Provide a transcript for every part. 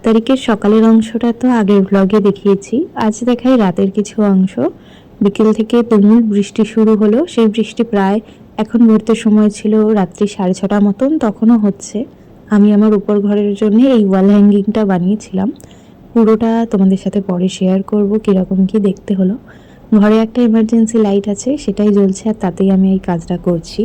তারিখের সকালের অংশটা তো আগের ব্লগে দেখিয়েছি। আজ দেখাই রাতের কিছু অংশ। বিকেল থেকে তুমুল বৃষ্টি শুরু হলো। সেই বৃষ্টি প্রায় এখন মুহূর্তের সময় ছিল রাত্রি 6:30 মতন, তখনও হচ্ছে। আমি আমার উপর ঘরের জন্য এই ওয়াল হ্যাঙ্গিংটা বানিয়েছিলাম। পুরোটা তোমাদের সাথে পরে শেয়ার করব কীরকম কি দেখতে হলো। ঘরে একটা এমার্জেন্সি লাইট আছে, সেটাই জ্বলছে, আর তাতেই আমি এই কাজটা করছি।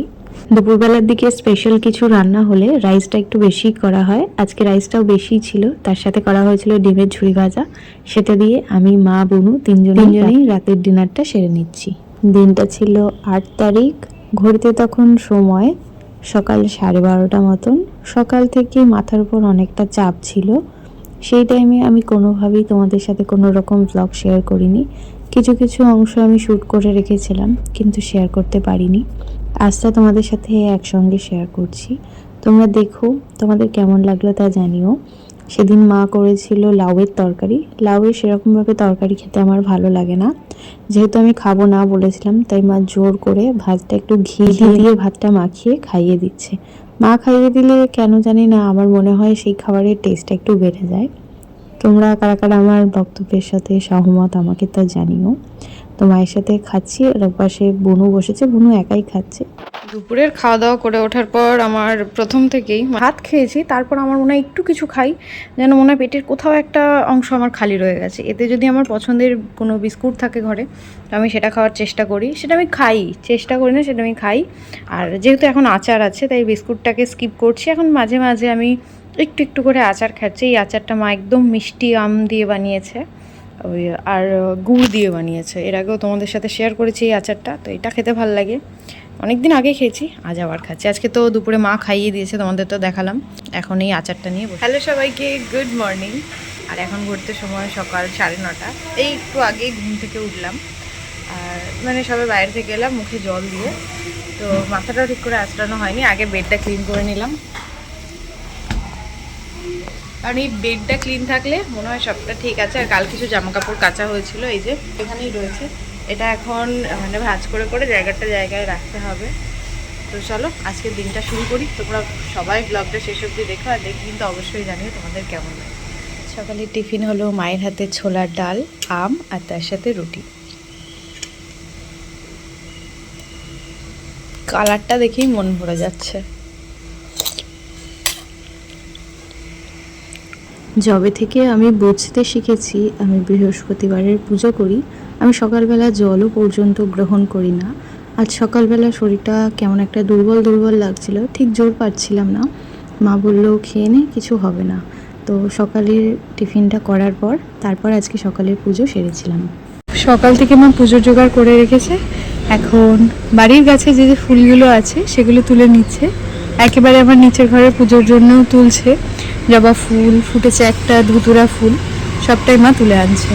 দুপুরবেলার দিকে স্পেশাল কিছু রান্না হলে রাইসটা একটু বেশি করা হয়। আজকে রাইসটাও বেশি ছিল, তার সাথে করা হয়েছিল ডিমের ঝুড়ি ভাজা। সেটা দিয়ে আমি, মা, বনু তিনজনেই রাতের ডিনারটা সেরে নিচ্ছি। দিনটা ছিল 8 তারিখ। ঘড়িতে তখন সময় সকাল 12:30 মতন। সকাল থেকে মাথার উপর অনেকটা চাপ ছিল। সেই টাইমে আমি কোনোভাবেই তোমাদের সাথে কোনো রকম ব্লগ শেয়ার করিনি। কিছু কিছু অংশ আমি শ্যুট করে রেখেছিলাম, কিন্তু শেয়ার করতে পারিনি। আজটা তোমাদের সাথে একসঙ্গে শেয়ার করছি। তোমরা দেখো, তোমাদের কেমন লাগলো তা জানিও। সেদিন মা করেছিল লাউয়ের তরকারি। লাউয়ের সেরকমভাবে তরকারি খেতে আমার ভালো লাগে না, যেহেতু আমি খাবো না বলেছিলাম, তাই মা জোর করে ভাতটা একটু ঘি দিয়ে ভাতটা মাখিয়ে খাইয়ে দিচ্ছে। মা খাইয়ে দিলে কেন জানি না আমার মনে হয় সেই খাবারের টেস্টটা একটু বেড়ে যায়। তোমরা কারা কারা আমার বক্তব্যের সাথে সহমত আমাকে তা জানিও। তো মায়ের সাথে খাচ্ছি, আর পাশে বনু বসেছে, বনু একাই খাচ্ছে। দুপুরের খাওয়া দাওয়া করে ওঠার পর আমার প্রথম থেকেই ভাত খেয়েছি, তারপর আমার মনে হয় একটু কিছু খাই, যেন মনে হয় পেটের কোথাও একটা অংশ আমার খালি রয়ে গেছে। এতে যদি আমার পছন্দের কোনো বিস্কুট থাকে ঘরে, তো আমি সেটা খাওয়ার চেষ্টা করি, সেটা আমি খাই, চেষ্টা করি না, সেটা আমি খাই। আর যেহেতু এখন আচার আছে, তাই বিস্কুটটাকে স্কিপ করছি। এখন মাঝে মাঝে আমি একটু একটু করে আচার খাচ্ছি। এই আচারটা মা একদম মিষ্টি আম দিয়ে বানিয়েছে, ওই আর গুড় দিয়ে বানিয়েছে। এর আগেও তোমাদের সাথে শেয়ার করেছি এই আচারটা, তো এটা খেতে ভালো লাগে। অনেকদিন আগে খেয়েছি, আজ আবার খাচ্ছি। আজকে তো দুপুরে মা খাইয়ে দিয়েছে, তোমাদের তো দেখালাম। এখন এই আচারটা নিয়ে বসে। হ্যালো সবাইকে, গুড মর্নিং। আর এখন ঘুরতে সময় সকাল 9:30। এই একটু আগেই ঘুম থেকে উঠলাম, আর মানে সবাই বাইরে থেকে এলাম মুখে জল দিয়ে। তো মাথাটাও ঠিক করে আঁচড়ানো হয়নি, আগে বেডটা ক্লিন করে নিলাম, কারণ এই বেডটা ক্লিন থাকলে মনে হয় সবটা ঠিক আছে। আর কাল কিছু জামা কাপড় কাচা হয়েছিল, এই যে এখানেই রয়েছে। এটা এখন মানে ভাঁজ করে করে জায়গায় রাখতে হবে। তো চলো আজকের দিনটা শুরু করি। তোমরা সবাই ব্লগটা শেষ অবধি দেখো, আর দেখি কিন্তু অবশ্যই জানিও তোমাদের কেমন লাগে। সকালে টিফিন হলো মায়ের হাতে ছোলার ডাল, আম, আর তার সাথে রুটি। কালারটা দেখেই মন ভরে যাচ্ছে। যবে থেকে আমি বুঝতে শিখেছি আমি বৃহস্পতিবারের পুজো করি, আমি সকালবেলা জলও পর্যন্ত গ্রহণ করি না। আজ সকালবেলা শরীরটা কেমন একটা দুর্বল দুর্বল লাগছিল, ঠিক জোর পাচ্ছিলাম না। মা বললো খেয়ে নে, কিছু হবে না। তো সকালের টিফিনটা করার পর তারপর আজকে সকালের পুজো সেরেছিলাম। সকাল থেকে মা পুজোর জোগাড় করে রেখেছে। এখন বাড়ির গাছে যে যে ফুলগুলো আছে সেগুলো তুলে নিচ্ছে। একেবারে আমার নিচের ঘরের পুজোর জন্যও তুলছে। জবা ফুল ফুটেছে, একটা ধুতুরা ফুল, সবটাই মা তুলে আনছে।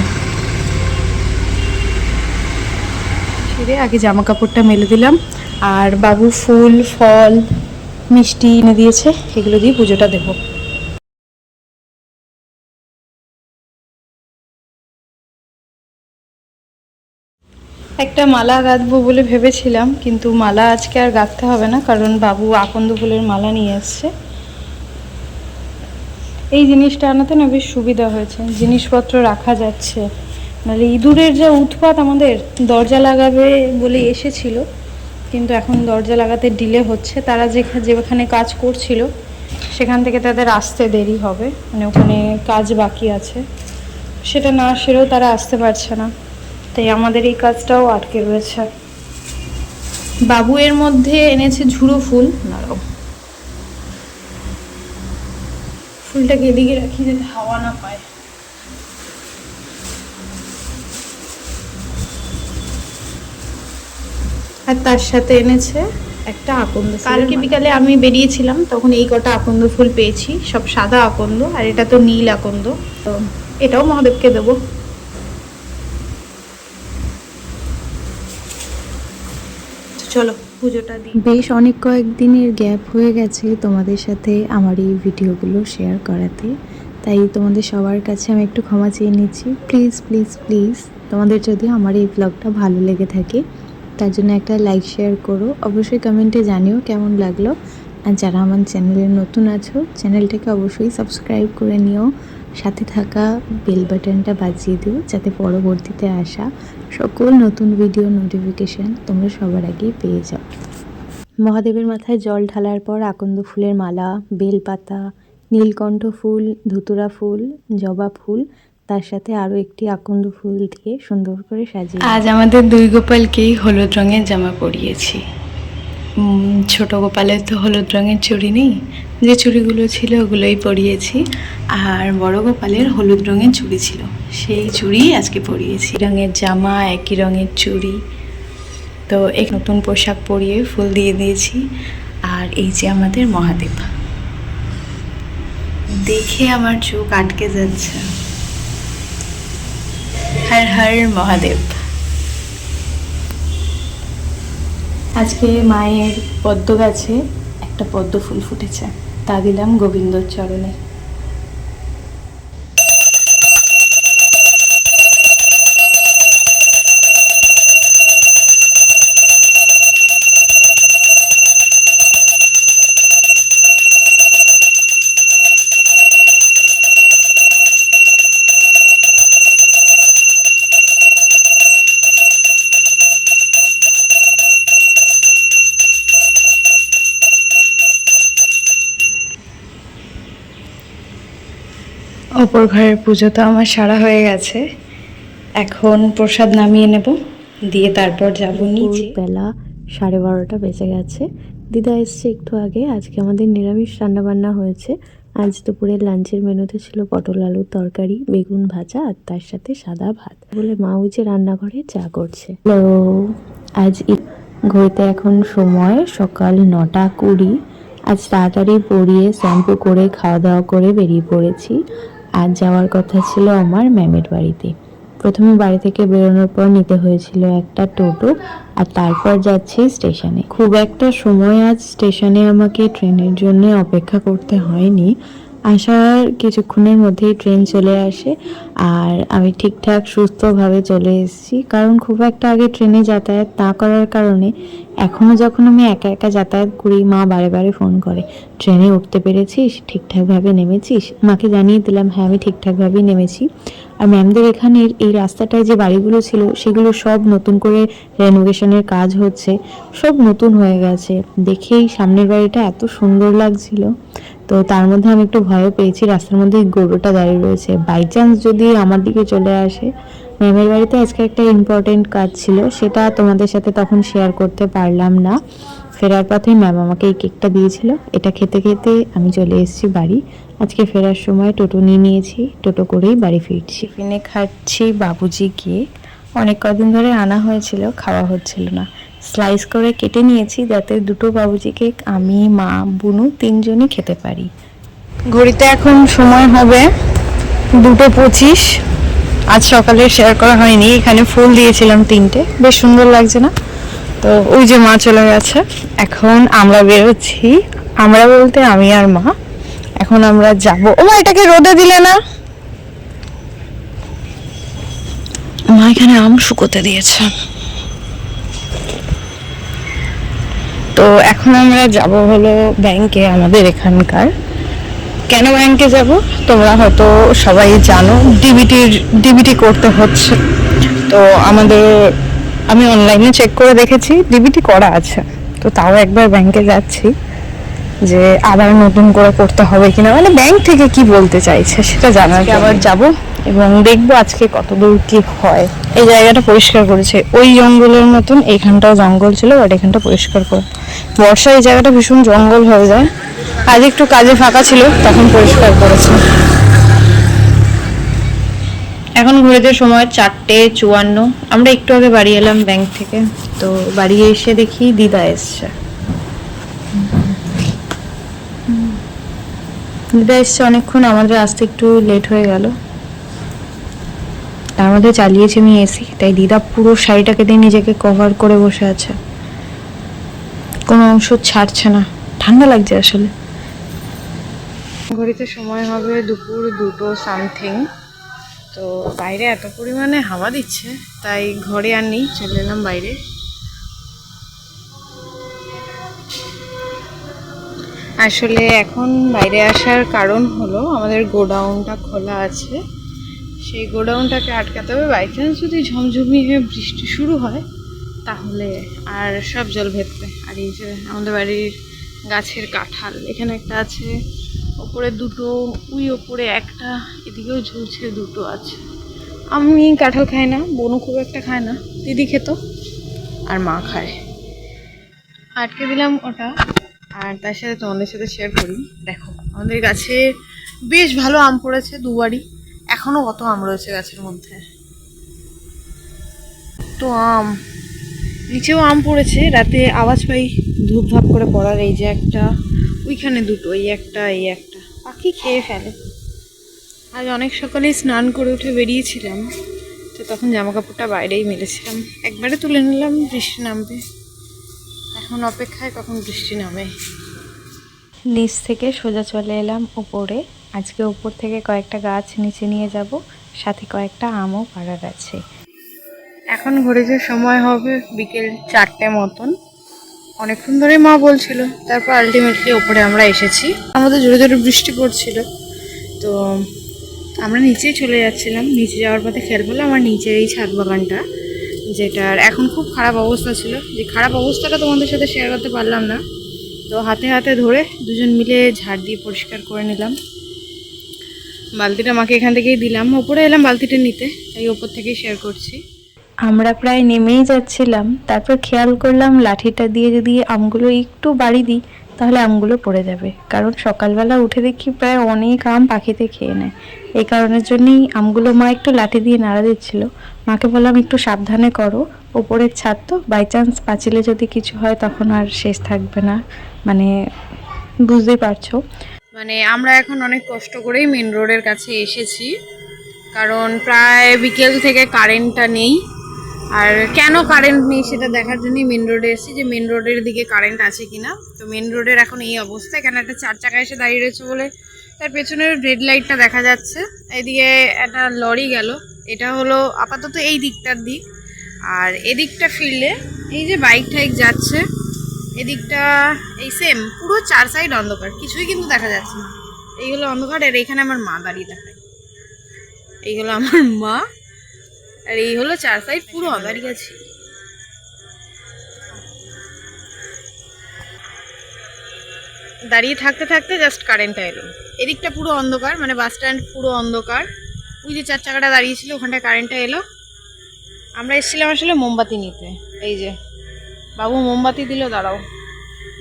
সেরে আগে জামা কাপড়টা মেলে দিলাম, আর বাবু ফুল ফল মিষ্টি এনে দিয়েছে, এগুলো দিয়ে পুজোটা দেবো। একটা মালা গাঁথবো বলে ভেবেছিলাম, কিন্তু মালা আজকে আর গাঁথতে হবে না, কারণ বাবু আকন্দ ফুলের মালা নিয়ে এসছে। এই জিনিসটা আনাতে না বেশ সুবিধা হয়েছে, জিনিসপত্র রাখা যাচ্ছে। নাহলে ইঁদুরের যা উৎপাত, আমাদের দরজা লাগাবে বলে এসেছিল, কিন্তু এখন দরজা লাগাতে ডিলে হচ্ছে। তারা যেখানে কাজ করছিল সেখান থেকে তাদের আসতে দেরি হবে, মানে ওখানে কাজ বাকি আছে, সেটা না সেরেও তারা আসতে পারছে না, তাই আমাদের এই কাজটাও আটকে রয়েছে। বাবু এর মধ্যে এনেছে ঝুড়ো ফুল, নাও ফুলটাকে এদিকে রাখি যাতে হাওয়া না পায়। আর তার সাথে এনেছে একটা আকন্দ। কালকে বিকালে আমি বেরিয়েছিলাম, তখন এই কটা আকন্দ ফুল পেয়েছি, সব সাদা আকন্দ, আর এটা তো নীল আকন্দ। তো এটাও মহাদেবকে দেবো। চলো পুজোটা দিই। বেশ অনেক কয়েকদিনের গ্যাপ হয়ে গেছে তোমাদের সাথে আমার এই ভিডিওগুলো শেয়ার করাতে, তাই তোমাদের সবার কাছে আমি একটু ক্ষমা চেয়ে নিচ্ছি। প্লিজ প্লিজ প্লিজ, তোমাদের যদি আমার এই ব্লগটা ভালো লেগে থাকে তার জন্য একটা লাইক শেয়ার করো, অবশ্যই কমেন্টে জানিও কেমন লাগলো। আর যারা আমার চ্যানেলে নতুন আছো চ্যানেলটাকে অবশ্যই সাবস্ক্রাইব করে নিও, সাথে থাকা বেল বাটনটা বাজিয়ে দিও যাতে পরবর্তীতে আসা সকল নতুন ভিডিও নোটিফিকেশান তোমরা সবার আগেই পেয়ে যাও। মহাদেবের মাথায় জল ঢালার পর আকন্দ ফুলের মালা, বেলপাতা, নীলকণ্ঠ ফুল, ধুতুরা ফুল, জবা ফুল, তার সাথে আরও একটি আকন্দ ফুল দিয়ে সুন্দর করে সাজিয়ে আজ আমাদের দুই গোপালকেই হলুদ রঙের জামা পরিয়েছি। ছোট গোপালের তো হলুদ রঙের চুড়ি নেই, যে চুড়িগুলো ছিল ওগুলোই পরিয়েছি। আর বড় গোপালের হলুদ রঙের চুড়ি ছিল, সেই চুড়ি আজকে পরিয়েছি। রঙের জামা, একই রঙের চুড়ি, তো এক নতুন পোশাক পরিয়ে ফুল দিয়ে দিয়েছি। আর এই যে আমাদের মহাদেব, দেখে আমার চোখ আটকে যাচ্ছে। হর হর মহাদেব। আজকে মায়ের পদ্ম গাছে একটা পদ্ম ফুল ফুটেছে, তা দিলাম গোবিন্দর চরণে। অপর ঘরের পুজো তো আমার সারা হয়ে গেছে, এখন প্রসাদ নামিয়ে নেব, দিয়ে তারপর যাব নিচে। বেলা 12:30 বেজে গেছে। দিদা এসছে একটু আগে। আজকে আমাদের নিরামিষ রান্নাবান্না হয়েছে। আজ দুপুরের লাঞ্চের মেনুতে ছিল পটল আলুর তরকারি, বেগুন ভাজা আর তার সাথে সাদা ভাত। বলে মা ওই যে রান্নাঘরে চা করছে। আজ ঘড়িতে এখন সময় সকাল 9:20। আজ তাড়াতাড়ি পরিয়ে শ্যাম্পু করে খাওয়া দাওয়া করে বেরিয়ে পড়েছি। আজ যাওয়ার কথা ছিল আমার ম্যামের বাড়িতে। প্রথমে বাড়ি থেকে বেরোনোর পর নিতে হয়েছিল একটা টোটো, আর তারপর যাচ্ছি স্টেশনে। খুব একটা সময় আজ স্টেশনে আমাকে ট্রেনের জন্য অপেক্ষা করতে হয়নি। আসার কিছুক্ষণের মধ্যেই ট্রেন চলে আসে, আর আমি ঠিকঠাক সুস্থভাবে চলে এসেছি। কারণ খুব একটা আগে ট্রেনে যাতায়াত না করার কারণে এখনও যখন আমি একা একা যাতায়াত করি, মা বারে বারে ফোন করে, ট্রেনে উঠতে পেরেছিস, ঠিকঠাকভাবে নেমেছিস? মাকে জানিয়ে দিলাম হ্যাঁ আমি ঠিকঠাকভাবেই নেমেছি। আর ম্যামদের এখানের এই রাস্তাটায় যে বাড়িগুলো ছিল সেগুলো সব নতুন করে রেনোভেশনের কাজ হচ্ছে, সব নতুন হয়ে গেছে। দেখেই সামনের বাড়িটা এত সুন্দর লাগছিল। তো তার মধ্যে আমি একটু ভয়ও পেয়েছি, রাস্তার মধ্যে গরুটা দাঁড়িয়ে রয়েছে, বাই চান্স যদি আমার দিকে চলে আসে। ম্যামের বাড়িতে আজকে একটা ইম্পর্টেন্ট কাজ ছিল, সেটা তোমাদের সাথে তখন শেয়ার করতে পারলাম না। ফেরার পথে ম্যাম আমাকে এই কেকটা দিয়েছিল, এটা খেতে খেতে আমি চলে এসেছি বাড়ি। আজকে ফেরার সময় টোটো নিয়ে নিয়েছি, টোটো করেই বাড়ি ফিরছি। টিফিনে খাচ্ছি বাবুজি কেক, অনেক কদিন ধরে আনা হয়েছিল, খাওয়া হচ্ছিল না। স্লাইস করে কেটে নিয়েছি যাতে দুটো বাবুজি কেক আমি, মা, বুনু তিনজনই খেতে পারি। ঘড়িতে এখন সময় হবে 2:25। আজ সকালে শেয়ার করা হয়নি, এখানে ফুল দিয়েছিলাম 3টে, বেশ সুন্দর লাগছে না? তো ওই যে মা চলে গেছে, এখন আমরা বেরোচ্ছি। আমরা বলতে আমি আর মা। এখন আমরা যাবো। ও মা, এটাকে রোদে দিলে না? মা এখানে আম শুকোতে দিয়েছে। তো এখন আমরা যাব হলো ব্যাংকে, আমাদের এখানকার। কেন ব্যাংকে যাব তোমরা হয়তো সবাই জানো, ডিবিটি করতে হচ্ছে। তো আমি অনলাইনে চেক করে দেখেছি ডিবিটি করা আছে, তো তাও একবার ব্যাংকে যাচ্ছি যে আবার নতুন করে করতে হবে কিনা, মানে ব্যাংক থেকে কি বলতে চাইছে সেটা জানার। আবার যাব এবং দেখবো আজকে কতদূর কি হয়। এই জায়গাটা পরিষ্কার করেছে, ওই জঙ্গলের মতন এইখানটাও জঙ্গল ছিল, বাট এখানটা পরিষ্কার করে। বর্ষায় এই জায়গাটা ভীষণ জঙ্গল হয়ে যায়, আজ একটু কাজে ফাঁকা ছিল তখন পরিষ্কার করেছে। এখন ঘুরেতে সময় 4:54। আমরা একটু আগে বাড়ি এলাম ব্যাংক থেকে। তো বাড়ি এসে দেখি দিদা এসছে। দিদা এসছে অনেকক্ষণ, আমাদের আসতে একটু লেট হয়ে গেল। তার মধ্যে চালিয়েছি আমি এসি, তাই দিদা পুরো শাড়িটাকে দিয়ে নিজেকে কভার করে বসে আছে, কোনো অংশ ছাড়ছে না, ঠান্ডা লাগছে আসলে। ঘড়িতে সময় হবে দুপুর 2টো সামথিং। তো বাইরে এত পরিমাণে হাওয়া দিচ্ছে, তাই ঘরে আর নেই, চলে এলাম বাইরে। আসলে এখন বাইরে আসার কারণ হলো আমাদের গোডাউনটা খোলা আছে, সেই গোডাউনটাকে আটকাতে হবে। বাই চান্স যদি ঝমঝমি হয়ে বৃষ্টি শুরু হয় তাহলে আর সব জল ভেতরে। আর এই যে আমাদের বাড়ির গাছের কাঁঠাল, এখানে একটা আছে, ওপরে দুটো, ওই ওপরে একটা, এদিকেও ঝুলছে, দুটো আছে। আমি কাঁঠাল খাই না, বোনও খুব একটা খায় না, দিদি খেত আর মা খায়। আটকে দিলাম ওটা, আর তার সাথে তোমাদের সাথে শেয়ার করি। দেখো আমাদের গাছে বেশ ভালো আম পড়েছে দুবারই, এখনো কত আম রয়েছে গাছের মধ্যে, তো আম, নিচেও আম পড়েছে। রাতে আওয়াজ পাই ধূপ ধাপ করে পড়ার, এই যে একটা, ওইখানে দুটো, এই একটা, এই একটা, পাখি খেয়ে ফেলে। আজ অনেক সকালেই স্নান করে উঠে বেরিয়েছিলাম, তো তখন জামা কাপড়টা বাইরেই মেলেছিলাম, একবারে তুলে নিলাম, বৃষ্টি নামবে। এখন অপেক্ষায় কখন বৃষ্টি নামে। নিচ থেকে সোজা চলে এলাম উপরে। আজকে উপর থেকে কয়েকটা গাছ নিচে নিয়ে যাব, সাথে কয়েকটা আমও পাড়ার আছে। এখন ঘড়িতে সময় হবে বিকেল 4টে মতন। অনেকক্ষণ ধরে মা বলছিল, তারপর আলটিমেটলি ওপরে আমরা এসেছি। আমাদের জোরে জোরে বৃষ্টি পড়ছিল, তো আমরা নিচেই চলে যাচ্ছিলাম। নিচে যাওয়ার পথে খেয়াল করলাম আমার নিচের এই ছাদ বাগানটা, যেটার এখন খুব খারাপ অবস্থা ছিল, যে খারাপ অবস্থাটা তোমাদের সাথে শেয়ার করতে পারলাম না। তো হাতে হাতে ধরে দুজন মিলে ঝাড় দিয়ে পরিষ্কার করে নিলাম। বালতিটা মাকে এখান থেকেই দিলাম, ওপরে এলাম বালতিটা নিতে, তাই ওপর থেকেই শেয়ার করছি। আমরা প্রায় নেমেই যাচ্ছিলাম, তারপর খেয়াল করলাম লাঠিটা দিয়ে যদি আমগুলো একটু বাড়ি দিই তাহলে আমগুলো পড়ে যাবে, কারণ সকালবেলা উঠে দেখি প্রায় অনেক আম পাখিতে খেয়ে নেয়। এই কারণের জন্যই আমগুলো মা একটু লাঠি দিয়ে নাড়া দিচ্ছিল। মাকে বললাম একটু সাবধানে করো, ওপরের ছাদ তো, বাই চান্স পাঁচিলে যদি কিছু হয় তখন আর শেষ থাকবে না, মানে বুঝতেই পারছো। মানে আমরা এখন অনেক কষ্ট করেই মেন রোডের কাছে এসেছি, কারণ প্রায় বিকেল থেকে কারেন্টটা নেই। আর কেন কারেন্ট নেই সেটা দেখার জন্যই মেন রোডে এসেছি, যে মেন রোডের দিকে কারেন্ট আছে কিনা। তো মেন রোডের এখন এই অবস্থা, এখানে একটা 4 চাকা এসে দাঁড়িয়ে রয়েছে বলে তার পেছনের রেড লাইটটা দেখা যাচ্ছে। এদিকে একটা লরি গেল, এটা হলো আপাতত এই দিকটার দিক। আর এদিকটা ফিরলে এই যে বাইক টাইক যাচ্ছে, এদিকটা এই সেম পুরো 4 সাইড অন্ধকার, কিছুই কিন্তু দেখা যাচ্ছে না। এই হলো অন্ধকার, আর এখানে আমার মা দাঁড়িয়ে দেখায়, এই হলো আমার মা, আর এই হলো 4 সাইড পুরো অন্ধকারই আছে। দাঁড়িয়ে থাকতে থাকতে জাস্ট কারেন্টটা এলো। এদিকটা পুরো অন্ধকার, মানে বাস স্ট্যান্ড পুরো অন্ধকার। ওই যে 4 চাকাটা দাঁড়িয়ে ছিল ওখানটায় কারেন্টটা এলো। আমরা এসেছিলাম আসলে মোমবাতি নিতে, এই যে বাবু মোমবাতি দিল, দাঁড়াও,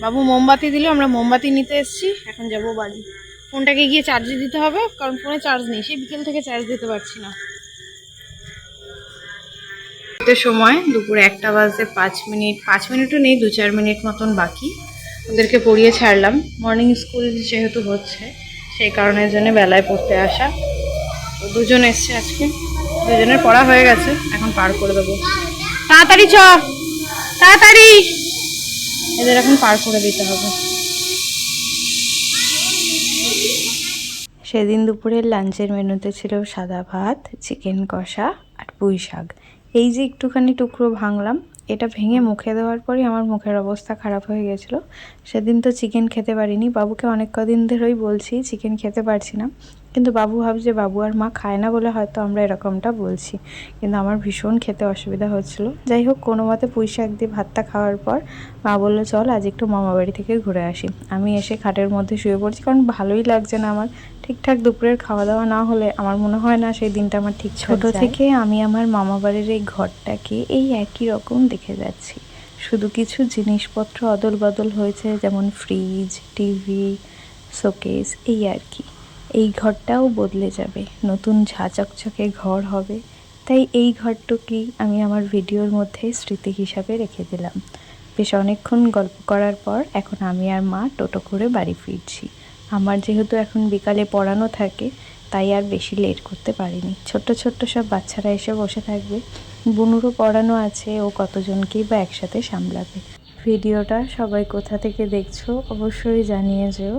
বাবু মোমবাতি দিল, আমরা মোমবাতি নিতে এসেছি, এখন যাবো বাড়ি। ফোনটাকে গিয়ে চার্জে দিতে হবে, কারণ ফোনে চার্জ নেই, সেই বিকেল থেকে চার্জ দিতে পারছি না। সময় দুপুরে 1টা বাজতে 5 মিনিট, 5 মিনিটও নেই, 2-4 মিনিট মতন বাকি। ওদেরকে পড়িয়ে ছাড়লাম, মর্নিং স্কুল যেহেতু হচ্ছে সেই কারণের জন্য বেলায় পড়তে আসা। তো দুজন এসছে আজকে, দুজনের পড়া হয়ে গেছে, এখন পার করে দেবো। তাড়াতাড়ি চ, তাড়াতাড়ি, এদের এখন পার করে দিতে হবে। সেদিন দুপুরের লাঞ্চের মেনুতে ছিল সাদা ভাত, চিকেন কষা আর পুঁই শাক। এই যে একটুখানি টুকরো ভাঙলাম, এটা ভেঙে মুখে দেওয়ার পরই আমার মুখের অবস্থা খারাপ হয়ে গেছিলো। সেদিন তো চিকেন খেতে পারিনি, বাবুকে অনেক কদিন ধরেই বলছি চিকেন খেতে পারছি না, কিন্তু বাবু ভাবছে বাবু আর মা খায় না বলে হয়তো আমরা এরকমটা বলছি, কিন্তু আমার ভীষণ খেতে অসুবিধা হচ্ছিলো। যাই হোক, কোনো মতে পুঁই শাক দিয়ে ভাতটা খাওয়ার পর মা বললো চল আজ একটু মামা বাড়ি থেকে ঘুরে আসি। আমি এসে খাটের মধ্যে শুয়ে পড়ছি, কারণ ভালোই লাগছে না আমার। ঠিকঠাক দুপুরের খাওয়া দাওয়া না হলে আমার মনে হয় না সেই দিনটা আমার ঠিক। ছোট থেকে আমি আমার মামা বাড়ির এই ঘরটাকে এই একই রকম দেখে যাচ্ছি, শুধু কিছু জিনিসপত্র অদল বদল হয়েছে, যেমন ফ্রিজ, টিভি, শোকেস, এই আর কি। এই ঘরটাও বদলে যাবে, নতুন ঝাঁ চকচকে ঘর হবে, তাই এই ঘরটুকুই আমি আমার ভিডিওর মধ্যে স্মৃতি হিসাবে রেখে দিলাম। বেশ অনেকক্ষণ গল্প করার পর এখন আমি আর মা টোটো করে বাড়ি ফিরছি। আমার যেহেতু এখন বিকালে পড়ানো থাকে, তাই আর বেশি লেট করতে পারিনি। ছোট্ট ছোট্ট সব বাচ্চারা এসে বসে থাকবে, বুনুরও পড়ানো আছে, ও কতজনকেই বা একসাথে সামলাবে। ভিডিওটা সবাই কোথা থেকে দেখছো অবশ্যই জানিয়ে যেও,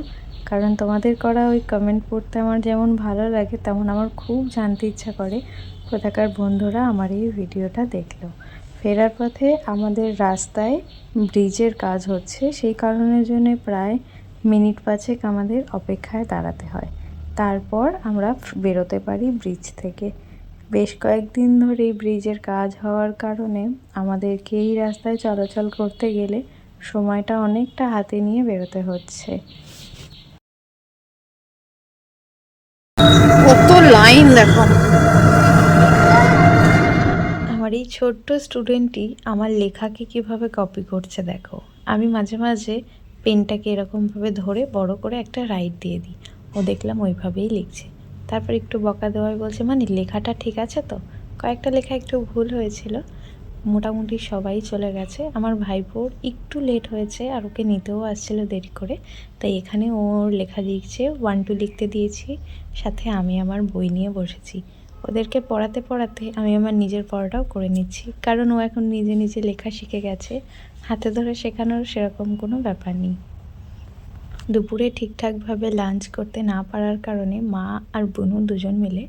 কারণ তোমাদের করা ওই কমেন্ট পড়তে আমার যেমন ভালো লাগে, তেমন আমার খুব জানতে ইচ্ছা করে কোথাকার বন্ধুরা আমার এই ভিডিওটা দেখলো। ফেরার পথে আমাদের রাস্তায় ব্রিজের কাজ হচ্ছে, সেই কারণের জন্য প্রায় মিনিট 5 আমাদের অপেক্ষায় দাঁড়াতে হয়, তারপর আমরা বেরোতে পারি ব্রিজ থেকে। বেশ কয়েকদিন ধরেই ব্রিজের কাজ হওয়ার কারণে আমাদেরকে এই রাস্তায় চলাচল করতে গেলে সময়টা অনেকটা হাতে নিয়ে বেরোতে হচ্ছে। কত লাইন দেখো! আমার এই ছোট্ট স্টুডেন্টটি আমার লেখাকে কিভাবে কপি করছে দেখো। আমি মাঝে মাঝে পেনটাকে এরকমভাবে ধরে বড় করে একটা রাইট দিয়ে দিই, ও দেখলাম ওইভাবেই লিখছে। তারপর একটু বকা দেওয়ায় বলছে, মানে লেখাটা ঠিক আছে তো? কয়েকটা লেখা একটু ভুল হয়েছিল। মোটামুটি সবাই চলে গেছে। আমার ভাইপোর একটু লেট হয়েছে আর ওকে নিতেও আসছিল দেরি করে, তাই এখানে ওর লেখা লিখছে, 1 2 লিখতে দিয়েছি, সাথে আমি আমার বই নিয়ে বসেছি। ওদেরকে পড়াতে পড়াতে আমি আমার নিজের পড়াটাও করে নিচ্ছি, কারণ ও এখন নিজে নিজে লেখা শিখে গেছে, হাতে ধরে শেখানোর সেরকম কোনো ব্যাপার নেই। দুপুরে ঠিকঠাকভাবে লাঞ্চ করতে না পারার কারণে মা আর বুনু দুজন মিলে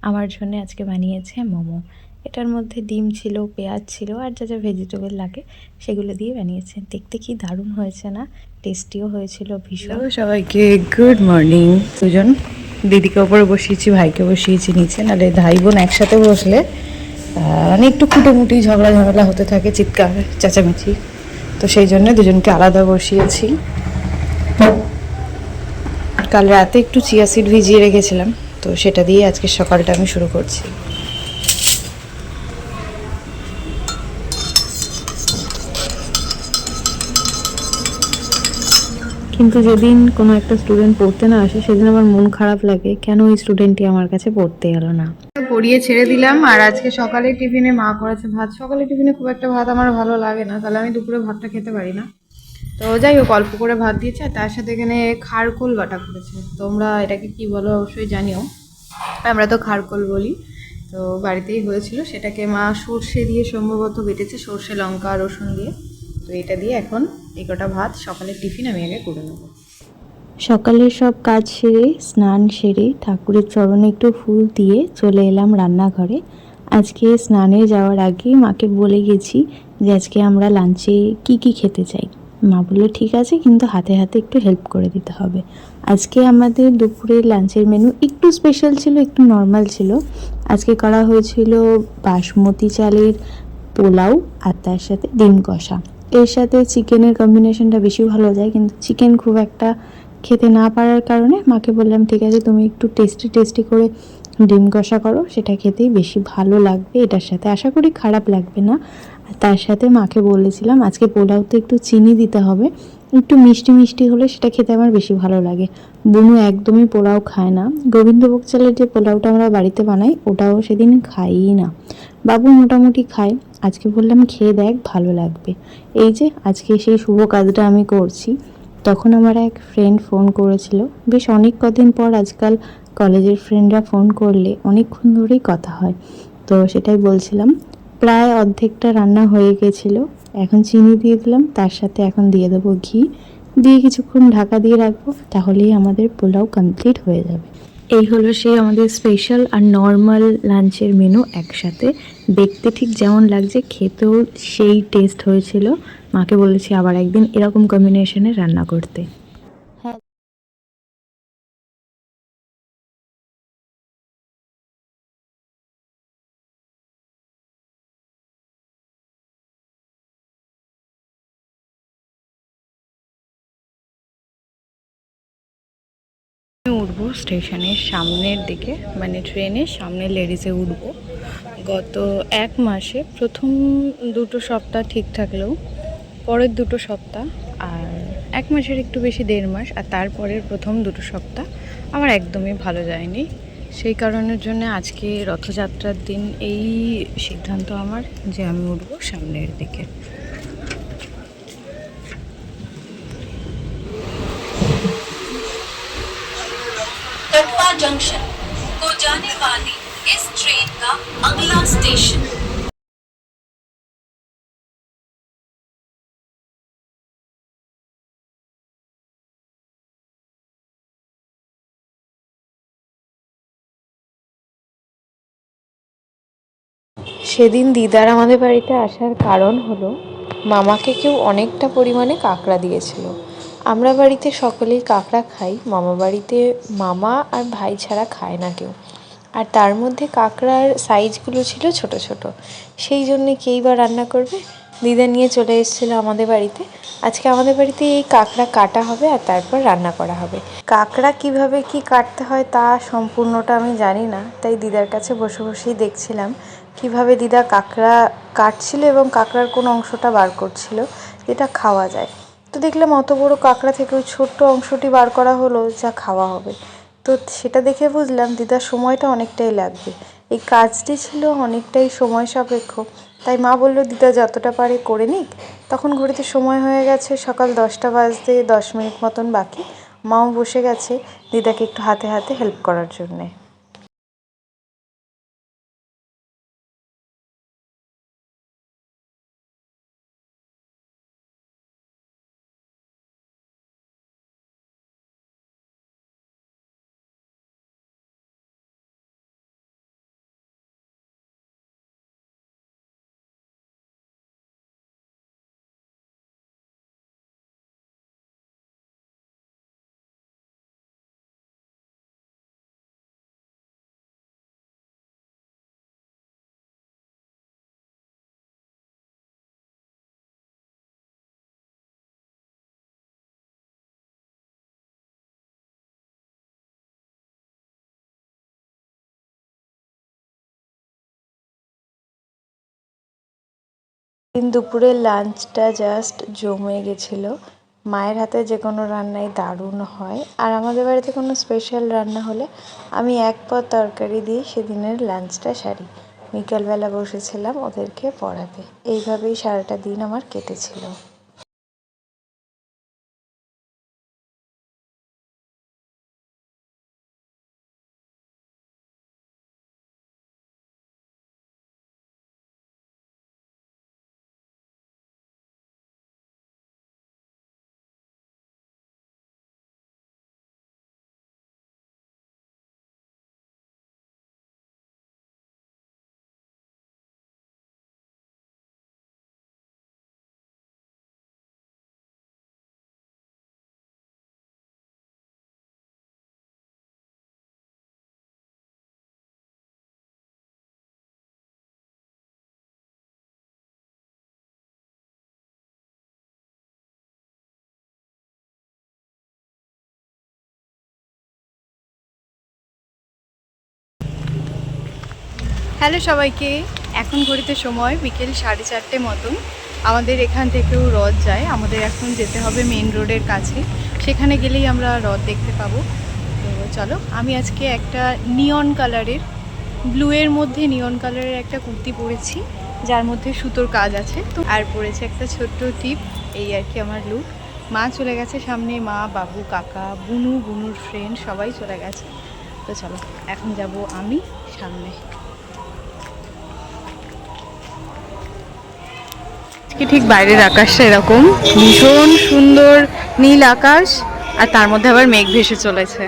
আমার জন্য আজকে বানিয়েছে মোমো। এটার মধ্যে ডিম ছিল, পেঁয়াজ ছিল, আর যা যা ভেজিটেবল লাগে সেগুলো দিয়ে বানিয়েছে। দেখতে কি দারুণ হয়েছে না? টেস্টিও হয়েছিল ভীষণ। সবাইকে গুড মর্নিং। দুজন দিদিকে ওপরে বসিয়েছি, ভাইকে বসিয়েছি নিচে, নাহলে ভাই বোন একসাথে বসলে মানে একটু খুঁটোমুটি ঝগড়া হতে থাকে, চিৎকার চেঁচামেচি, তো সেই জন্য দুজনকে আলাদা বসিয়েছি। কাল রাতে একটু চিয়া সিড ভিজিয়ে রেখেছিলাম, তো সেটা দিয়ে আজকে সকালটা আমি শুরু করছি। কিন্তু যেদিন কোনো একটা স্টুডেন্ট পড়তে না আসে সেদিন আমার মন খারাপ লাগে, কেন ওই স্টুডেন্টটি আমার কাছে পড়তে এলো না। পড়িয়ে ছেড়ে দিলাম। আর আজকে সকালে টিফিনে মা করেছে ভাত। সকালে টিফিনে খুব একটা ভাত আমার ভালো লাগে না, তাহলে আমি দুপুরে ভাতটা খেতে পারি না। তো যাই হোক, অল্প করে ভাত দিয়েছে, আর তার সাথে এখানে খারকোল বাটা করেছে। তোমরা এটাকে কি বলো অবশ্যই জানিও, আমরা তো খারকোল বলি। তো বাড়িতেই হয়েছিল, সেটাকে মা সর্ষে দিয়ে সম্ভবত বেটেছে, সর্ষে লঙ্কা রসুন দিয়ে। তো এটা দিয়ে এখন এই কটা ভাত সকালের টিফিন আমি আগে করে নেবো। সকালের সব কাজ সেরে স্নান সেরে ঠাকুরের চরণে একটু ফুল দিয়ে চলে এলাম রান্নাঘরে। আজকে স্নানে যাওয়ার আগে মাকে বলে গেছি যে আজকে আমরা লাঞ্চে কি কি খেতে চাই। মা বললো ঠিক আছে, কিন্তু হাতে হাতে একটু হেল্প করে দিতে হবে। আজকে আমাদের দুপুরের লাঞ্চের মেনু একটু স্পেশাল ছিল, একটু নর্মাল ছিল। আজকে করা হয়েছিল বাসমতি চালের পোলাও আর তার সাথে ডিম কষা। এর সাথে চিকেনের কম্বিনেশনটা বেশি ভালো যায়, কিন্তু চিকেন খুব একটা খেতে না পারার কারণে মাকে বললাম ঠিক আছে তুমি একটু টেস্টি করে ডিম কষা করো, সেটা খেতেই বেশি ভালো লাগবে, এটার সাথে আশা করি খারাপ লাগবে না। আর তার সাথে মাকে বলেছিলাম আজকে পোলাওতে একটু চিনি দিতে হবে, একটু মিষ্টি মিষ্টি হলে সেটা খেতে আমার বেশি ভালো লাগে। বুনু একদমই পোলাও খায় না, গোবিন্দভোগ চালের যে পোলাওটা আমরা বাড়িতে বানাই ওটাও সেদিন খাইই না। বাবু মোটামুটি খায়, আজকে বললাম খেয়ে দেখ ভালো লাগবে। এই যে আজকে সেই শুভ কাজটা আমি করছি। তখন আমার এক ফ্রেন্ড ফোন করেছিল, বেশ অনেক কদিন পর আজকাল কলেজের ফ্রেন্ডরা ফোন করলে অনেকক্ষণ ধরেই কথা হয়, তো সেটাই বলছিলাম। প্রায় অর্ধেকটা রান্না হয়ে গেছিলো, এখন চিনি দিয়ে দিলাম, তার সাথে এখন দিয়ে দেবো ঘি, দিয়ে কিছুক্ষণ ঢাকা দিয়ে রাখবো, তাহলেই আমাদের পোলাও কমপ্লিট হয়ে যাবে। এই হলো সেই আমাদের স্পেশাল আর নর্মাল লাঞ্চের মেনু একসাথে। দেখতে ঠিক যেমন লাগছে খেতেও সেই টেস্ট হয়েছিল। মাকে বলেছি আবার একদিন এরকম কম্বিনেশনে রান্না করতে। উঠবো স্টেশনের সামনের দিকে, মানে ট্রেনের সামনে লেডিসে উঠবো। গত 1 মাসে প্রথম 2 সপ্তাহ ঠিক থাকলেও পরের 2 সপ্তাহ, আর 1 মাসের একটু বেশি 1.5 মাস, আর তারপরের প্রথম 2 সপ্তাহ আমার একদমই ভালো যায়নি। সেই কারণের জন্য আজকে রথযাত্রার দিন এই সিদ্ধান্ত আমার যে আমি উঠবো সামনের দিকে। कटवा जंक्शन को जाने वाली इस ट्रेन का अगला स्टेशन সেদিন দিদার আমাদের বাড়িতে আসার কারণ হলো মামাকে কেউ অনেকটা পরিমাণে কাঁকড়া দিয়েছিল। আমরা বাড়িতে সকলেই কাঁকড়া খাই, মামা বাড়িতে মামা আর ভাই ছাড়া খায় না কেউ। আর তার মধ্যে কাঁকড়ার সাইজগুলো ছিল ছোট ছোট, সেই জন্যে কেই বা রান্না করবে। দিদা নিয়ে চলে এসেছিলো আমাদের বাড়িতে। আজকে আমাদের বাড়িতে এই কাঁকড়া কাটা হবে আর তারপর রান্না করা হবে। কাঁকড়া কিভাবে কি কাটতে হয় তা সম্পূর্ণটা আমি জানি না, তাই দিদার কাছে বসে বসেই দেখছিলাম কিভাবে দিদা কাঁকড়া কাটছিল এবং কাঁকড়ার কোন অংশটা বার করছিল যেটা খাওয়া যায়। তো দেখলাম অত বড় কাঁকড়া থেকে ওই ছোট্ট অংশটি বার করা হলো যা খাওয়া হবে। তো সেটা দেখে বুঝলাম দিদার সময়টা অনেকটাই লাগবে, এই কাজটি ছিল অনেকটাই সময় সাপেক্ষ। তাই মা বলল দিদা যতটা পারে করে নিক। তখন ঘড়িতে সময় হয়ে গেছে সকাল 10টা বাজতে 10 মিনিট মতন বাকি। মাও বসে গেছে দিদাকে একটু হাতে হাতে হেল্প করার জন্যে। দিন দুপুরের লাঞ্চটা জাস্ট জমে গেছিলো। মায়ের হাতে যে কোনো রান্নাই দারুণ হয়, আর আমাদের বাড়িতে কোনো স্পেশাল রান্না হলে আমি এক পদ তরকারি দিয়ে সেদিনের লাঞ্চটা সারি। বিকালবেলা বসেছিলাম ওদেরকে পড়াতে, এইভাবেই সারাটা দিন আমার কেটেছিল। হ্যালো সবাইকে, এখন ঘড়িতে সময় বিকেল 4:30 মতন। আমাদের এখান থেকেও রথ যায়, আমাদের এখন যেতে হবে মেন রোডের কাছে, সেখানে গেলেই আমরা রথ দেখতে পাবো। তো চলো, আমি আজকে একটা নিয়ন কালারের, ব্লুয়ের মধ্যে নিয়ন কালারের একটা কুর্তি পরেছি যার মধ্যে সুতোর কাজ আছে, তো আর পরেছে একটা ছোট্ট টিপ। এই আর কি আমার লুক। মা চলে গেছে সামনে, মা, বাবু, কাকা, বুনু, বুনুর ফ্রেন্ড সবাই চলে গেছে। তো চলো এখন যাব আমি সামনে। ঠিক বাইরের আকাশটা এরকম ভীষণ সুন্দর নীল আকাশ, আর তার মধ্যে আবার মেঘ ভেসে চলেছে।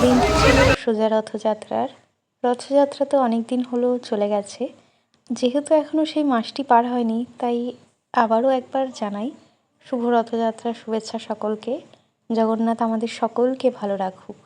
দিনটি ছিল সোজা রথযাত্রার। রথযাত্রা তো অনেক দিন হলো চলে গেছে, যেহেতু এখনও সেই মাসটি পার হয়নি তাই আবারও একবার জানাই শুভ রথযাত্রার শুভেচ্ছা সকলকে। জগন্নাথ আমাদের সকলকে ভালো রাখুক।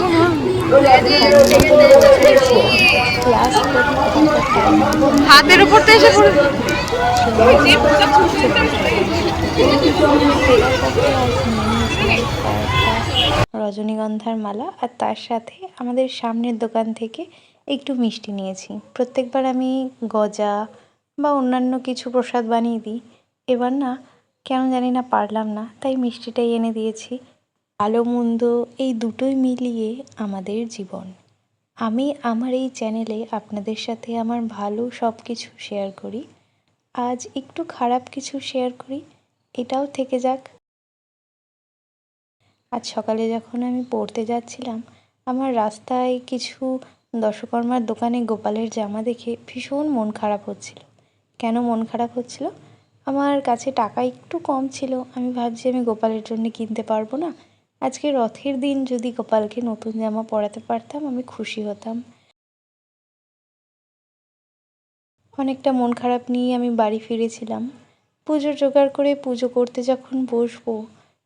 গো মা, ক্লাস হাতের উপর তো এসে পড়ে। রজনীগন্ধার মালা, আর তার সাথে আমাদের সামনের দোকান থেকে একটু মিষ্টি নিয়েছি। প্রত্যেকবার আমি গজা বা অন্যান্য কিছু প্রসাদ বানিয়ে দিই, এবার না কেন জানি না পারলাম না, তাই মিষ্টিটাই এনে দিয়েছি। ভালো মন্দ এই দুটোই মিলিয়ে আমাদের জীবন। আমি আমার এই চ্যানেলে আপনাদের সাথে আমার ভালো সব কিছু শেয়ার করি, আজ একটু খারাপ কিছু শেয়ার করি, এটাও থেকে যাক। আজ সকালে যখন আমি পড়তে যাচ্ছিলাম, আমার রাস্তায় কিছু দশকর্মার দোকানে গোপালের জামা দেখে ভীষণ মন খারাপ হচ্ছিল। কেন মন খারাপ হচ্ছিল? আমার কাছে টাকা একটু কম ছিল, আমি ভাবছি আমি গোপালের জন্য কিনতে পারবো না। আজকে রথের দিন যদি গোপালকে নতুন জামা পরাতে পারতাম, আমি খুশি হতাম। অনেকটা মন খারাপ নিয়ে আমি বাড়ি ফিরেছিলাম। পুজোর জোগাড় করে পুজো করতে যখন বসবো,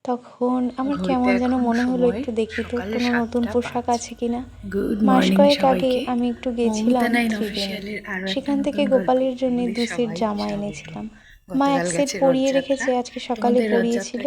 তখন আমার কেমন যেন মনে হলো একটু দেখি তো কোনো নতুন পোশাক আছে কিনা। মাস কয়েক আগে আমি একটু গেছিলাম ত্রিবেণী, সেখান থেকে গোপালের জন্য 2 সেট জামা এনেছিলাম। মা 1 সেট পরিয়ে রেখেছে, আজকে সকালে পরিয়েছিল,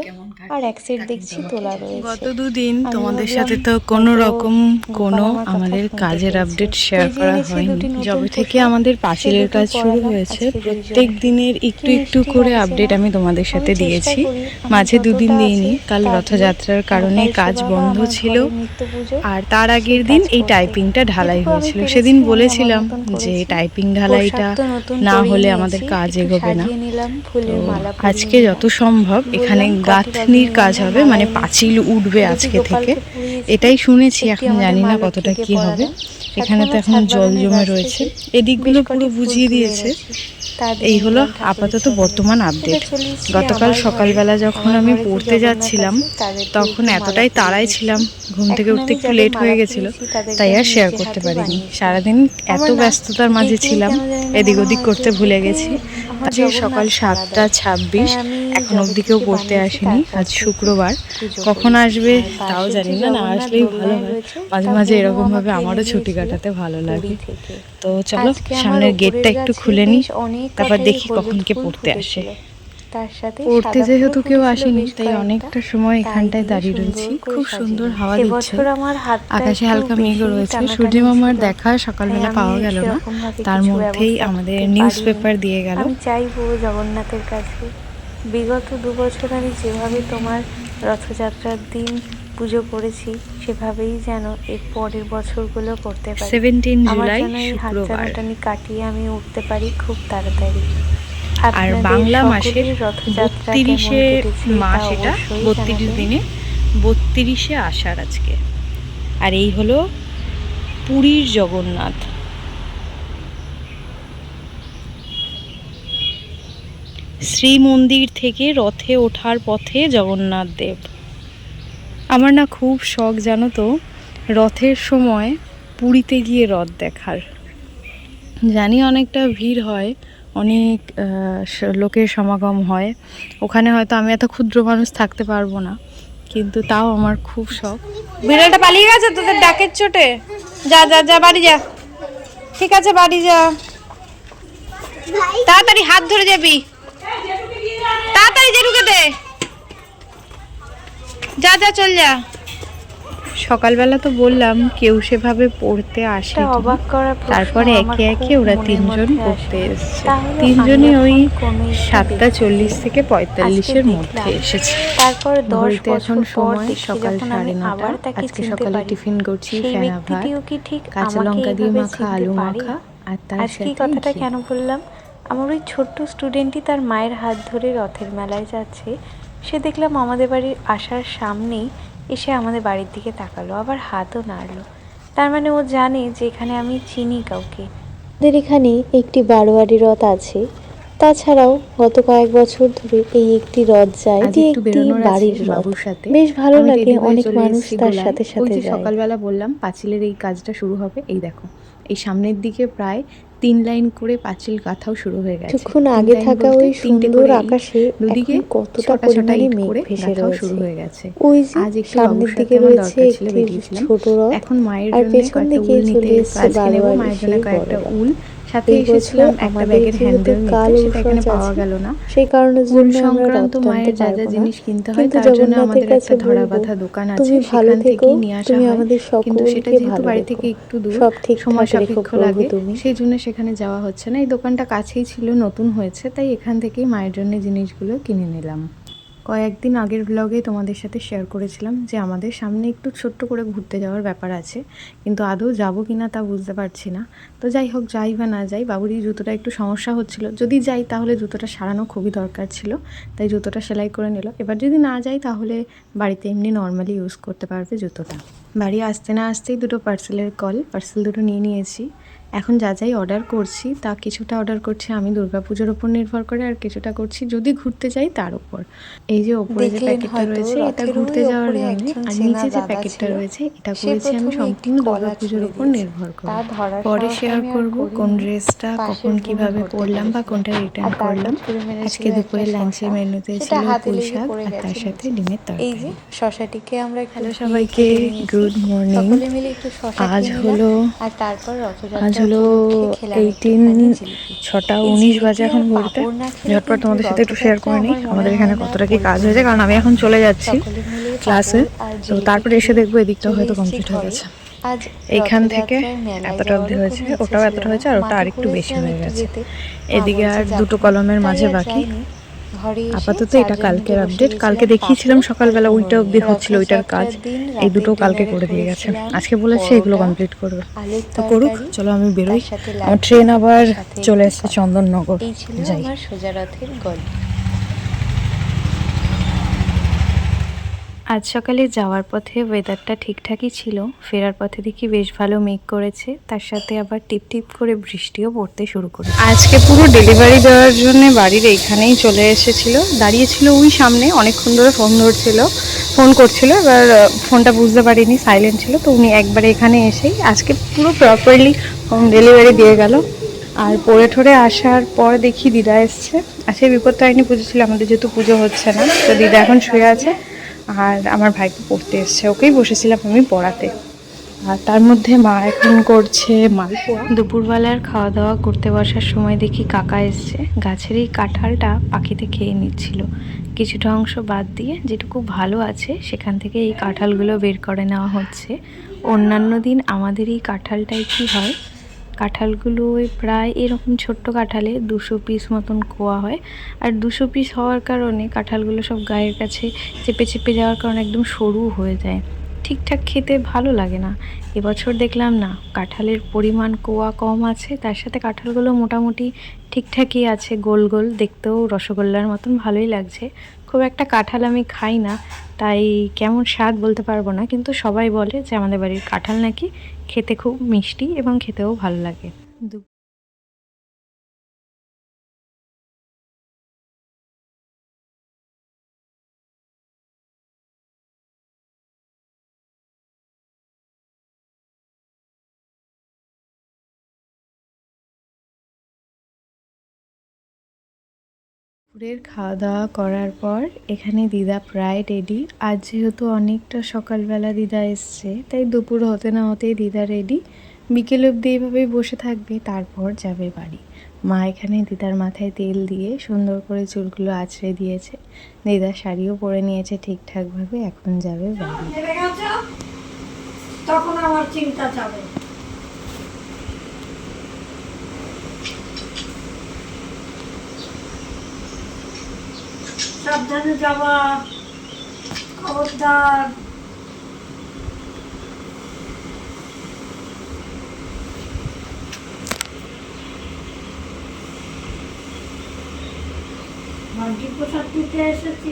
আর 1 সেট দেখছি তোলা রয়েছে। গত দুদিন আমি তোমাদের ভাবলাম সাথে তো কোনো হয়তো রকম কোনো গোপাল আমার কথা আমাদের শুনতে কাজের পেয়েছে। আপডেট শেয়ার এই যে করা এনেছি হয়নি। দুটি নতুন যবে থেকে পোশাক, আমাদের সে পাঁচিলের দুটি কাজ শুরু পরালাম হয়েছে, আজকে প্রত্যেক দুইজনে। দিনের কি একটু একটু মিষ্টি করে লাগছে আপডেট না? আমি তোমাদের সাথে আমি চেষ্টা দিয়েছি। করি আমার মাঝে দুদিন যতটা দিইনি, আছে কাল তা রথযাত্রার দিয়ে কারণে গোপাল কাজ সেবা বা বন্ধ আমার ছিল। ঘরের নিত্য পুজো আর তার আগের সেই দিন কাজ এই করতে। টাইপিংটা ঢালাই যেটুকু আমি হয়েছিল, পেরেছি সেদিন আমি আমার বলেছিলাম মতন যে করেছি। টাইপিং ঢালাইটা পোশাক তো নতুন না পরেই হলে নিয়েছি, আমাদের কাজ একটু এগোবে না। সাজিয়ে নিলাম, তো ফুলের মালা পরিয়ে আজকে যত নিলাম। সম্ভব এখানে বললাম কটি গাঁথনির কাজ রজনীগন্ধার হবে, মালা মানে এনেছি, পাঁচিল উঠবে দুটি আজকে থেকে, গোপালকে পরিয়েছি, এটাই শুনেছি। একটি এখন আমাদের জানি মা না কতটা লক্ষ্মীকে কি হবে। পরালাম। এখানে তো সাথে এখন আমার ছাদ জল বাগানের জমে গাছ রয়েছে, থেকে এদিকগুলো বেশ পুরো কটি ফুল বুঝিয়ে তুলে দিয়েছে। এনেছি, তা দিয়ে এই হলো নিলাম ঠাকুরের আপাতত চরণে। বর্তমান আপডেট। এবার চলে এসেছি গতকাল আমার ঘরে। সকালবেলা যখন আমার আমি ঘরে যে পড়তে জগন্নাথ যাচ্ছিলাম, আছে, তাদেরকে তখন একটু মালা এতটাই পরিয়ে তাড়ায় দিচ্ছি। ছিলাম, ঘুম থেকে এখন উঠতে আমি একটু যাদের লেট হয়ে মালা গেছিলো, পরিয়েছি তাদেরকে তাই আর আমি শেয়ার নিজে করতে হাতে পারিনি। বানিয়েছি। সারাদিন এত আমার না ব্যস্ততার মাঝে দেখলেই ছিলাম, কেন জানি না এদিক মনে ওদিক হয় করতে যে ভুলে এতে গেছি। আমার আজকে সকাল জগন্নাথ সাড়া দেয়। 7:26, তাই আমি এখন যবে অবধি কেউ থেকে পড়তে বানিয়েছি আসেনি। তারপর আজ থেকে শুক্রবার, পুজো কখন করি। আসবে আর তাও পাশের জানি যে না, না জগন্নাথ আসলেই ভালো দোলনায় হয়। রয়েছে, মাঝে তা মাঝে বোনও এরকমভাবে আমাকে আমারও এনে ছুটি দিয়েছিল কাটাতে ভালো লাগে। পুরী থেকে। তো চলো আজকে আমার সামনের ওপরের গেটটা একটু গাছে খুলে নিই, বেশ অনেক তারপর কটাই দেখি কখন হলুদ কে ফুল পড়তে আসে। ফুটেছিল, তার সাথে পড়তে সাদা যেহেতু ফুলও কেউ ফুটেছিল আসেনি, বেশ তাই কয়েকটা, অনেকটা সময় তাই এখানটায় দিয়ে দাঁড়িয়ে সুন্দর রয়েছি। করে খুব সাজিয়ে সুন্দর নিয়েছি। হাওয়া দিচ্ছে, এবছর আমার হাতটা আকাশে একটু হালকা মেঘ বেশি রয়েছে। টানাটানি সূর্য মামার ছিল, দেখা তাই সকালবেলা আমি পাওয়া গেল না, সেরকম ভাবে তার কিছু মধ্যেই ব্যবস্থা আমাদের করতে নিউজ পারিনি। পেপার দিয়ে গেল। আমি চাইবো জগন্নাথের কাছে বিগত 2 বছর আমি যেভাবে তোমার রথযাত্রার দিন পুজো করেছি, সেভাবেই যেন এর পরের বছরগুলো করতে পারি। 17 আমার জুলাই যেন এই হাত শুক্রবার। টানাটানি কাটিয়ে আমি উঠতে পারি খুব তাড়াতাড়ি। আর আপনাদের বাংলা মাসের সকলের রথযাত্রা কেমন 32শে কেটেছে তা মাস, এটা অবশ্যই 32 জানাবেন। দিনে 32শে আষাঢ় আজকে। আর এই হলো পুরীর জগন্নাথ। শ্রীমন্দির থেকে রথে ওঠার পথে জগন্নাথ দেব। আমার না খুব শখ জানো তো, রথের সময় পুরীতে গিয়ে রথ দেখার। জানি অনেকটা ভিড় হয়, অনেক লোকের সমাগম হয় ওখানে, হয়তো আমি এত ক্ষুদ্র মানুষ থাকতে পারবো না, কিন্তু তাও আমার খুব শখ। বিড়ালটা পালিয়ে গেছে তোদের ডাকের চোটে? যা যা যা, বাড়ি যা। ঠিক আছে, বাড়ি যা, তাড়াতাড়ি হাত ধরে যাবি, তাড়াতাড়ি জেঠুকে দে, যা যা, চল যা। সকালবেলা তো বললাম কেউ সেভাবে পড়তে আসে, একটা অবাক করা প্রশ্ন তারপরে আমার একে খুব একে ওরা মনের 3জন মধ্যে পড়তে আসে। এসছে। তাহলে 3জনই আমি ওই এখন কোনো একটি 7:40 থেকে ব্যক্তিকে 45-এর আজকে মধ্যে দেখলাম, এসেছে। তারপর 10 ঘড়িতে এখন বছর পর সময় দেখে সকাল যখন আমি 9:30। আবার তাকে আজকে চিনতে সকালে পারি, টিফিন করছি সেই ফেনা ভাত, ব্যক্তিটিও কি ঠিক কাঁচা আমাকে লঙ্কা দিয়ে এইভাবে মাখা চিনতে আলু পারে? মাখা, আর তার আজকে এই সাথে কথাটা ঘি। কেন বললাম? আমার ওই ছোট্ট স্টুডেন্টটি তার মায়ের হাত ধরে রথের মেলায় যাচ্ছে, সে দেখলাম আমাদের বাড়ির আসার সামনেই এসে আমাদের বাড়ির দিকে তাকালো, আবার হাতও নাড়লো। তার মানে ও জানে যে এখানে আমি চিনি কাউকে। আমাদের এখানে একটি বারোয়ারি রথ আছে, তাছাড়াও গত কয়েক বছর ধরে এই একটি রথ যায়, আজ এটি একটু একটি বেরোনোর আছে বাড়ির রথ। বাবুর সাথে। বেশ ভালো আমি লাগে, রেডি হয়ে অনেক চলে মানুষ এসেছি তার গোলায়। সাথে ওই সাথে যে যায়। সকালবেলা বললাম পাঁচিলের এই কাজটা শুরু হবে, এই দেখো এই সামনের দিকে প্রায় 3 লাইন করে পাঁচিল গাঁথাও শুরু হয়ে গেছে। কিছুক্ষণ 3 আগে লাইন থাকা বলতে ওই 3টে সুন্দর করে ইট, আকাশে দুদিকে এখন কতটা ছটা ছটা পরিমাণে ইট মেঘ করে ভেসে গাঁথাও রয়েছে। শুরু হয়ে গেছে। ওই যে আজ একটু সামনের বাবুর সাথে দিকে আমার রয়েছে দরকার ছিল, একটি বেরিয়েছিলাম। ছোট রথ, এখন মায়ের আর জন্য পেছন কয়েকটা দিকে উল চলে নিতে এসছে আজকে নেবো, বারোয়ারি মায়ের জন্য সেই বড় কয়েকটা রথ। উল সাথে এই বছর এসেছিলাম একটা আমাদের ব্যাগের যেহেতু হ্যান্ডেল নিতে, কাল সেটা এখানে উৎসব পাওয়া আছে, গেল না। সেই কারণের উল জন্য আমরা সংক্রান্ত রথ টানতে মায়ের যা যা পারবো না। জিনিস কিনতে হয় কিন্তু তার জন্য জগন্নাথের আমাদের কাছে একটা ধরা বলবো, বাঁধা দোকান আছে, তুমি ভালো সেখান থেকো, থেকেই নিয়ে আসা তুমি হয়। আমাদের কিন্তু সেটা সকলকে যেহেতু ভালো বাড়ি রেখো, থেকে একটু দূর, সব সময় ঠিকঠাক রেখো সাপেক্ষ প্রভু লাগে, তুমি। সেই জন্য সেখানে যাওয়া হচ্ছে না। এই দোকানটা কাছেই ছিল, নতুন হয়েছে, তাই এখান থেকেই মায়ের জন্য জিনিসগুলো কিনে নিলাম। কয়েকদিন আগের ব্লগে তোমাদের সাথে শেয়ার করেছিলাম যে আমাদের সামনে একটু ছোট্ট করে ঘুরতে যাওয়ার ব্যাপার আছে, কিন্তু আদৌ যাবো কি না তা বুঝতে পারছি না। তো যাই হোক, যাই বা না যাই, বাবুর এই জুতোটা একটু সমস্যা হচ্ছিল, যদি যাই তাহলে জুতোটা সারানো খুবই দরকার ছিল, তাই জুতোটা সেলাই করে নিল। এবার যদি না যাই তাহলে বাড়িতে এমনি নর্মালি ইউজ করতে পারবে জুতোটা। বাড়ি আসতে না আসতেই দুটো পার্সেলের কল, পার্সেল দুটো নিয়ে নিয়েছি। এখন যা যাই অর্ডার করছি তা কিছুটা অর্ডার করছি আমি দুর্গাপুজোর ওপর নির্ভর করে, আর কিছুটা করছি যদি ঘুরতে যাই তার উপর। এই যে ওপরে যে প্যাকেটটা রয়েছে এটা ঘুরতে যাওয়ার জন্য, আর নিচে যে প্যাকেটটা রয়েছে এটা করেছি আমি সম্পূর্ণ দুর্গাপুজোর ওপর নির্ভর করে। পরে শেয়ার করব কোন ড্রেসটা কখন কিভাবে পরলাম বা কোনটা রিটার্ন করলাম। আজকে দুপুরে লাঞ্চের মেনুতে ছিল পুঁই শাক আর তার সাথে ডিমের এই যে তরকারি। শশাটিকে আমরা একটু হ্যালো ঘিয়ে সবাইকে, কেটে নিয়েছি। Good morning. সকলে মিলে একটু শশা আজ খেয়ে হলো নিলাম, আর তারপর আজ রথযাত্রা হলো উপলক্ষে খেলাম 18 একটুখানি জিলিপি। 6টা 19 বাজে এখন ঘুরতে। ঝটপট তোমাদের সাথে একটু শেয়ার করে নিই আমাদের এখানে কতটা কি কাজ হয়েছে, কারণ আমি এখন চলে যাচ্ছি ক্লাসে। তো তারপরে এসে দেখবো এদিকটা হয়তো কমপ্লিট হয়ে গেছে। এইখান থেকে এতটা অবধি হয়েছে, ওটাও এতটা হয়েছে, আর ওটা আরেকটু বেশি হয়ে গেছে। এদিকে আর দুটো কলমের মাঝে বাকি। আপাতত এটা কালকের আপডেট। কালকে দেখিয়েছিলাম সকালবেলা ওইটা অবধি হচ্ছিল, ওইটার কাজ। এই দুটো কালকে করে দিয়ে গেছে, আজকে বলেছে এগুলো কমপ্লিট করবে। তো করুক, চলো আমি বেরোই। আমার ট্রেন আবার চলে এসছে চন্দননগর, এই ছিল যাই। আমার সোজা রথের গল্প। আজ সকালে যাওয়ার পথে ওয়েদারটা ঠিকঠাকই ছিল, ফেরার পথে দেখি বেশ ভালো মেঘ করেছে, তার সাথে আবার টিপ টিপ করে বৃষ্টিও পড়তে শুরু করেছে। আজকে পুরো ডেলিভারি দেওয়ার জন্য বাড়ির এইখানেই চলে এসেছিল, দাঁড়িয়েছিল ওই সামনে, অনেকক্ষণ ধরে ফোন করছিল। এবার ফোনটা বুঝতে পারিনি, সাইলেন্ট ছিল, তো উনি একবারে এখানে এসেই আজকে পুরো প্রপারলি হোম ডেলিভারি দিয়ে গেল। আর পড়ে ঠরে আসার পর দেখি দিদা এসছে। আজকে বিপত্তারিণী পুজো ছিল আমাদের, যেহেতু পুজো হচ্ছে না, তো দিদা এখন শুয়ে আছে, আর আমার ভাইকে পড়তে এসছে, ওকেই বসেছিলাম আমি পড়াতে। আর তার মধ্যে মা এখন করছে মালপোয়া। দুপুরবেলার খাওয়া দাওয়া করতে বসার সময় দেখি কাকা এসছে, গাছের এই কাঁঠালটা পাখিতে খেয়ে নিচ্ছিল। কিছুটা অংশ বাদ দিয়ে যেটুকু ভালো আছে সেখান থেকে এই কাঁঠালগুলো বের করে নেওয়া হচ্ছে। অন্যান্য দিন আমাদের এই কাঁঠালটাই কি হয়, কাঁঠালগুলো প্রায় এরকম ছোট্ট কাঁঠালে 200 পিস মতন কোয়া হয়, আর 200 পিস হওয়ার কারণে কাঁঠালগুলো সব গায়ের কাছে চেপে চেপে যাওয়ার কারণে একদম সরু হয়ে যায়, ঠিকঠাক খেতে ভালো লাগে না। এবছর দেখলাম না, কাঁঠালের পরিমাণ কোয়া কম আছে, তার সাথে কাঁঠালগুলো মোটামুটি ঠিকঠাকই আছে, গোল গোল, দেখতেও রসগোল্লার মতন ভালোই লাগছে। খুব একটা কাঁঠাল আমি খাই না, তাই কেমন স্বাদ বলতে পারবো না, কিন্তু সবাই বলে যে আমাদের বাড়ির কাঁঠাল নাকি খেতে খুব মিষ্টি এবং খেতেও ভালো লাগে। দুপুরের খাওয়া দাওয়া করার পর এখানে দিদা প্রায় রেডি। আজ যেহেতু অনেকটা সকালবেলা দিদা এসছে, তাই দুপুর হতে না হতেই দিদা রেডি। বিকেল অবধি এইভাবেই বসে থাকবে, তারপর যাবে বাড়ি। মা এখানে দিদার মাথায় তেল দিয়ে সুন্দর করে চুলগুলো আঁচড়ে দিয়েছে, দিদা শাড়িও পরে নিয়েছে ঠিকঠাকভাবে, এখন যাবে বাড়ি। তখন আমার চিন্তা যাবে। সাবধানে যাওয়া, খবরদার। মাটি প্রসাদ দিতে এসেছি।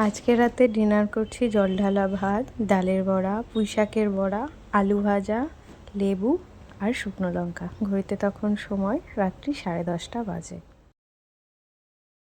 আজকে রাতে ডিনার করছি জলঢালা ভাত, ডালের বড়া, পুঁইশাকের বড়া, আলু ভাজা, লেবু আর শুকনো লঙ্কা। ঘড়িতে তখন সময় রাত্রি 10:30 বাজে।